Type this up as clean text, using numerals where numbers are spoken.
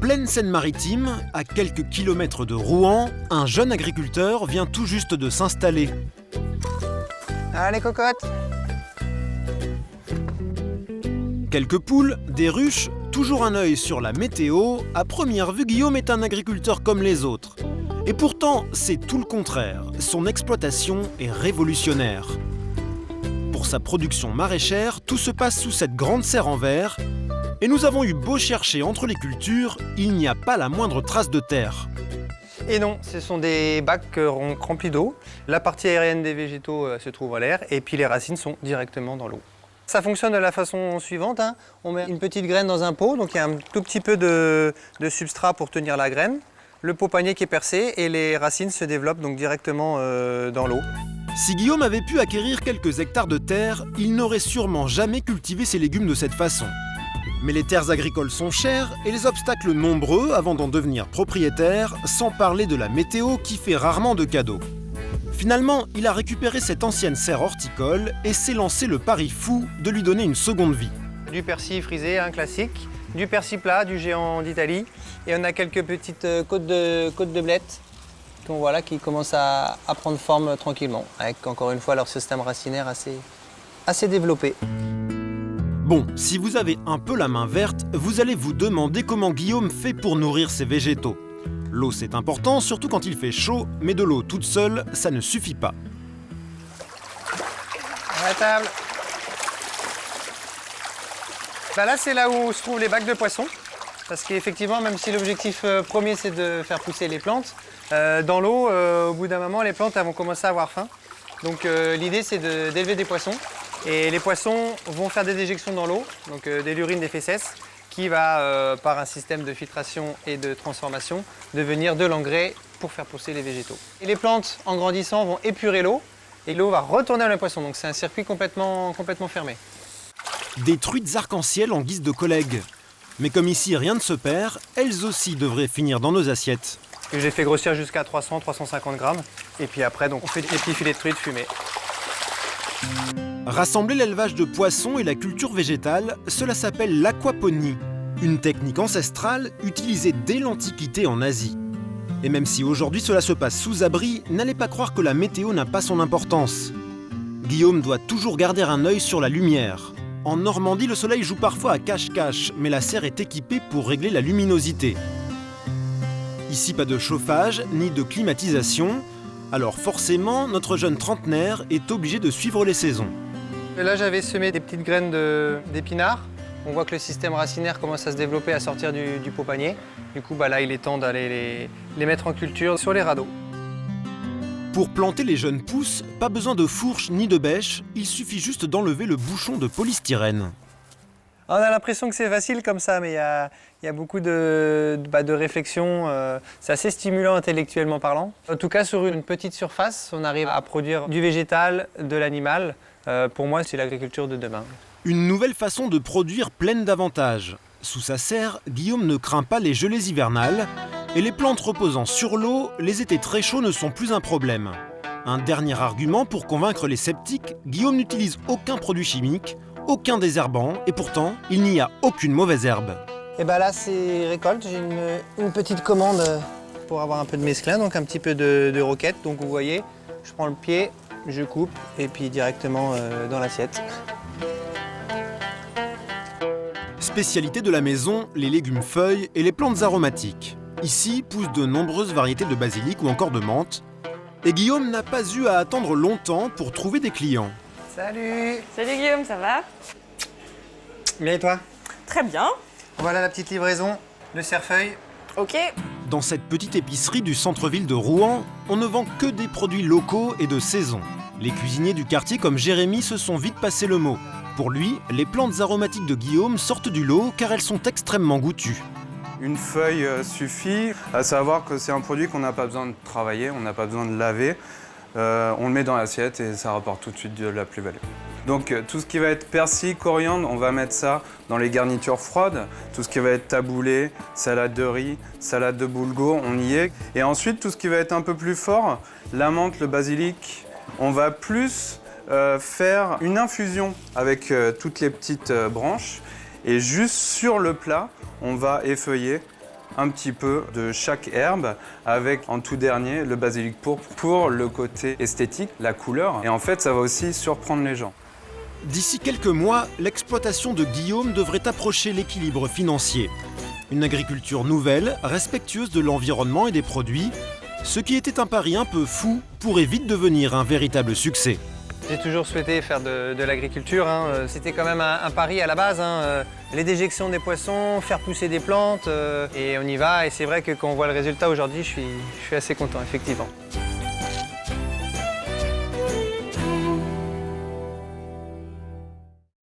pleine Seine-Maritime, à quelques kilomètres de Rouen, un jeune agriculteur vient tout juste de s'installer. Allez, cocotte! Quelques poules, des ruches, toujours un œil sur la météo. À première vue, Guillaume est un agriculteur comme les autres. Et pourtant, c'est tout le contraire. Son exploitation est révolutionnaire. Pour sa production maraîchère, tout se passe sous cette grande serre en verre. Et nous avons eu beau chercher entre les cultures, il n'y a pas la moindre trace de terre. Et non, ce sont des bacs remplis d'eau. La partie aérienne des végétaux se trouve à l'air et puis les racines sont directement dans l'eau. Ça fonctionne de la façon suivante. On met une petite graine dans un pot, donc il y a un tout petit peu de substrat pour tenir la graine. Le pot panier qui est percé et les racines se développent donc directement dans l'eau. Si Guillaume avait pu acquérir quelques hectares de terre, il n'aurait sûrement jamais cultivé ses légumes de cette façon. Mais les terres agricoles sont chères et les obstacles nombreux avant d'en devenir propriétaire, sans parler de la météo qui fait rarement de cadeaux. Finalement, il a récupéré cette ancienne serre horticole et s'est lancé le pari fou de lui donner une seconde vie. Du persil frisé, un classique, du persil plat, du géant d'Italie, et on a quelques petites côtes de blettes qui commencent à prendre forme tranquillement, avec encore une fois leur système racinaire assez développé. Bon, si vous avez un peu la main verte, vous allez vous demander comment Guillaume fait pour nourrir ses végétaux. L'eau c'est important, surtout quand il fait chaud, mais de l'eau toute seule, ça ne suffit pas. À la table. Là c'est là où se trouvent les bacs de poissons. Parce qu'effectivement, même si l'objectif premier c'est de faire pousser les plantes, dans l'eau, au bout d'un moment, les plantes elles vont commencer à avoir faim. Donc l'idée c'est d'élever des poissons. Et les poissons vont faire des déjections dans l'eau, donc de l'urine des fesses, qui va, par un système de filtration et de transformation, devenir de l'engrais pour faire pousser les végétaux. Et les plantes, en grandissant, vont épurer l'eau, et l'eau va retourner à les poissons. Donc c'est un circuit complètement fermé. Des truites arc-en-ciel en guise de collègues. Mais comme ici rien ne se perd, elles aussi devraient finir dans nos assiettes. J'ai fait grossir jusqu'à 300-350 grammes, et puis après donc, on fait des petits filets de truites fumés. Rassembler l'élevage de poissons et la culture végétale, cela s'appelle l'aquaponie, une technique ancestrale utilisée dès l'Antiquité en Asie. Et même si aujourd'hui cela se passe sous abri, n'allez pas croire que la météo n'a pas son importance. Guillaume doit toujours garder un œil sur la lumière. En Normandie, le soleil joue parfois à cache-cache, mais la serre est équipée pour régler la luminosité. Ici, pas de chauffage ni de climatisation, alors forcément, notre jeune trentenaire est obligé de suivre les saisons. Et là, j'avais semé des petites graines d'épinards. On voit que le système racinaire commence à se développer, à sortir du pot panier. Du coup, là, il est temps d'aller les mettre en culture sur les radeaux. Pour planter les jeunes pousses, pas besoin de fourche ni de bêche, il suffit juste d'enlever le bouchon de polystyrène. On a l'impression que c'est facile comme ça, mais il y a beaucoup de réflexion. C'est assez stimulant intellectuellement parlant. En tout cas, sur une petite surface, on arrive à produire du végétal, de l'animal. Pour moi, c'est l'agriculture de demain. Une nouvelle façon de produire pleine d'avantages. Sous sa serre, Guillaume ne craint pas les gelées hivernales et les plantes reposant sur l'eau, les étés très chauds ne sont plus un problème. Un dernier argument pour convaincre les sceptiques, Guillaume n'utilise aucun produit chimique, aucun désherbant et pourtant, il n'y a aucune mauvaise herbe. Et là, c'est récolte. J'ai une petite commande pour avoir un peu de mesclun, donc un petit peu de roquette. Donc vous voyez, je prends le pied, je coupe et puis directement dans l'assiette. Spécialité de la maison, les légumes feuilles et les plantes aromatiques. Ici poussent de nombreuses variétés de basilic ou encore de menthe. Et Guillaume n'a pas eu à attendre longtemps pour trouver des clients. Salut! Salut Guillaume, ça va? Bien et toi? Très bien. Voilà la petite livraison, le cerfeuil. Ok. Dans cette petite épicerie du centre-ville de Rouen, on ne vend que des produits locaux et de saison. Les cuisiniers du quartier comme Jérémy se sont vite passé le mot. Pour lui, les plantes aromatiques de Guillaume sortent du lot car elles sont extrêmement goûtues. Une feuille suffit, à savoir que c'est un produit qu'on n'a pas besoin de travailler, on n'a pas besoin de laver. On le met dans l'assiette et ça rapporte tout de suite de la plus-value. Donc tout ce qui va être persil, coriandre, on va mettre ça dans les garnitures froides. Tout ce qui va être taboulé, salade de riz, salade de boulgour, on y est. Et ensuite, tout ce qui va être un peu plus fort, la menthe, le basilic, on va plus faire une infusion avec toutes les petites branches. Et juste sur le plat, on va effeuiller un petit peu de chaque herbe avec en tout dernier le basilic pourpre pour le côté esthétique, la couleur. Et en fait, ça va aussi surprendre les gens. D'ici quelques mois, l'exploitation de Guillaume devrait approcher l'équilibre financier. Une agriculture nouvelle, respectueuse de l'environnement et des produits, ce qui était un pari un peu fou pourrait vite devenir un véritable succès. J'ai toujours souhaité faire de l'agriculture. C'était quand même un pari à la base. Les déjections des poissons, faire pousser des plantes, et on y va. Et c'est vrai que quand on voit le résultat aujourd'hui, je suis assez content, effectivement.